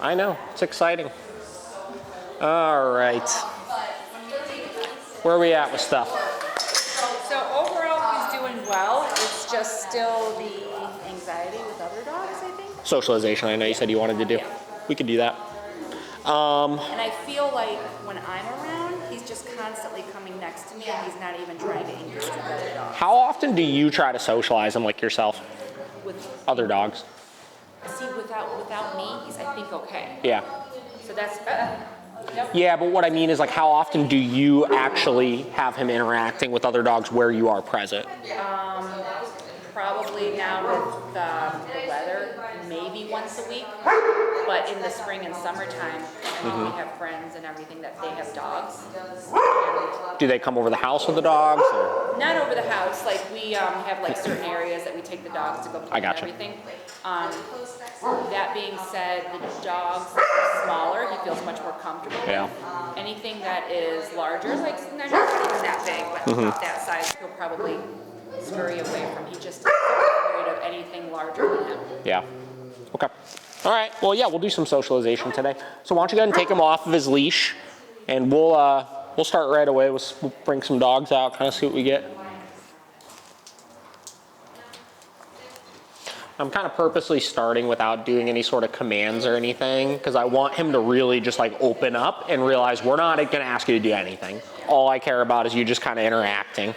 I know. It's exciting. All right. Where are we at with stuff? So overall, he's doing well. It's just still the anxiety with other dogs, I think. Socialization, I know you said you wanted to do. Yeah. We could do that. And I feel like when I'm around, he's just constantly coming next to me, and he's not even trying to engage with other dogs. How often do you try to socialize them like yourself? With Other dogs? see, without me, he's I think okay. Yeah. So that's yep. Yeah, but what I mean is like how often do you actually have him interacting with other dogs where you are present? Probably now with the weather, maybe once a week. But in the spring and summertime, we have friends and everything that they have dogs. Do they come over the house with the dogs? Or? Not over the house. Like we have like certain areas that we take the dogs to go play and gotcha. everything. That being said, the dogs that are smaller, he feels much more comfortable with. Yeah. Anything that is larger, like not even that big, but about that size, he'll probably scurry away from. He just is afraid of anything larger than him. Yeah. Okay. All right. Well, yeah, we'll do some socialization today. So why don't you go ahead and take him off of his leash, and we'll start right away. We'll bring some dogs out, kind of see what we get. I'm kind of purposely starting without doing any sort of commands or anything because I want him to really just like open up and realize we're not going to ask you to do anything. All I care about is you just kind of interacting.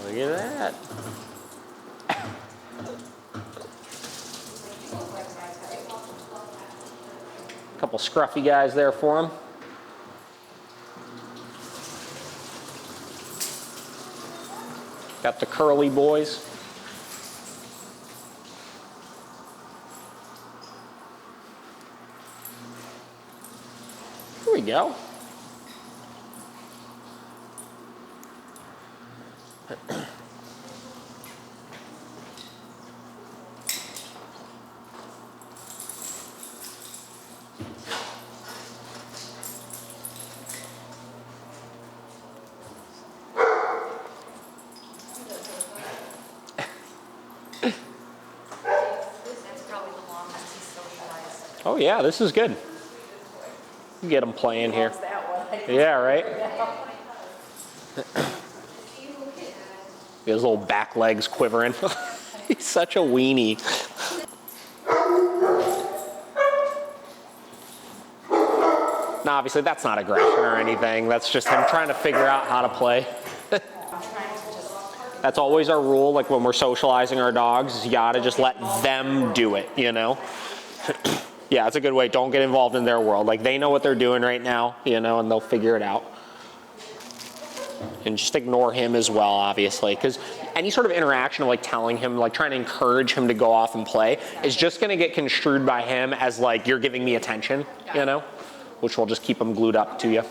Look at that. Couple scruffy guys there for him. Got the curly boys. Here we go. Oh yeah, this is good. Get them playing here. That one. Yeah, right? His little back legs quivering. He's such a weenie. Now, obviously, that's not aggression or anything. That's just him trying to figure out how to play. That's always our rule, like when we're socializing our dogs, is you gotta just let them do it, you know? Yeah, that's a good way. Don't get involved in their world. Like, they know what they're doing right now, you know, and they'll figure it out. And just ignore him as well, obviously, because any sort of interaction of like telling him, like trying to encourage him to go off and play is just gonna get construed by him as like, you're giving me attention, you know? Which will just keep him glued up to you.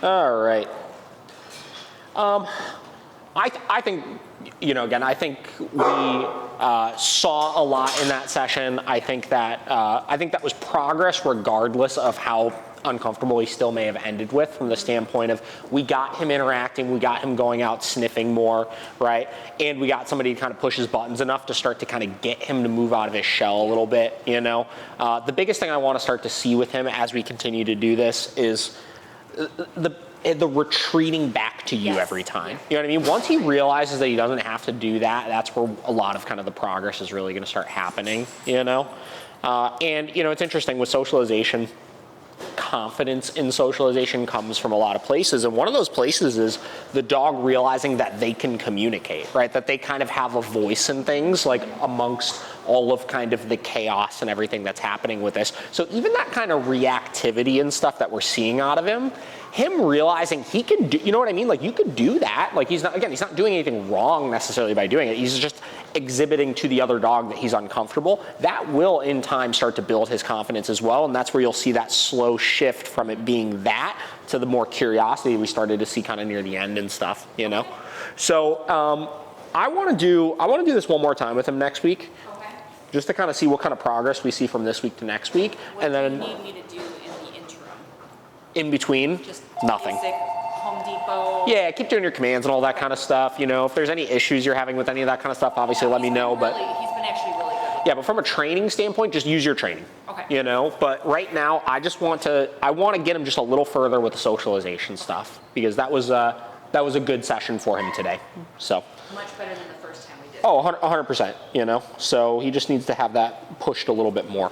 All right. I think, you know, again, I think we saw a lot in that session. I think that was progress regardless of how uncomfortable he still may have ended with, from the standpoint of we got him interacting, we got him going out sniffing more, right? And we got somebody to kind of push his buttons enough to start to kind of get him to move out of his shell a little bit, you know? The biggest thing I want to start to see with him as we continue to do this is the retreating back to you every time. You know what I mean? Once he realizes that he doesn't have to do that, that's where a lot of kind of the progress is really going to start happening, you know? And, you know, it's interesting with socialization, confidence in socialization comes from a lot of places. And one of those places is the dog realizing that they can communicate, right? That they kind of have a voice in things, like amongst all of kind of the chaos and everything that's happening with this. So even that kind of reactivity and stuff that we're seeing out of him realizing he can do, you know what I mean? Like, you could do that. Like, he's not doing anything wrong necessarily by doing it. He's just exhibiting to the other dog that he's uncomfortable. That will in time start to build his confidence as well. And that's where you'll see that slow shift from it being that to the more curiosity we started to see kind of near the end and stuff, you know? So I want to do this one more time with him next week. Okay. Just to kind of see what kind of progress we see from this week to next week. What do you need me to do in the interim? In between, Just nothing. basic Home Depot. Yeah, keep doing your commands and all that kind of stuff. You know, if there's any issues you're having with any of that kind of stuff, obviously let me know. He's been actually really good with Yeah, but from a training standpoint, just use your training. Okay. You know, but right now, I want to get him just a little further with the socialization stuff because that was a good session for him today. So. Much better than the first time we did. Oh, 100%. You know, so he just needs to have that pushed a little bit more.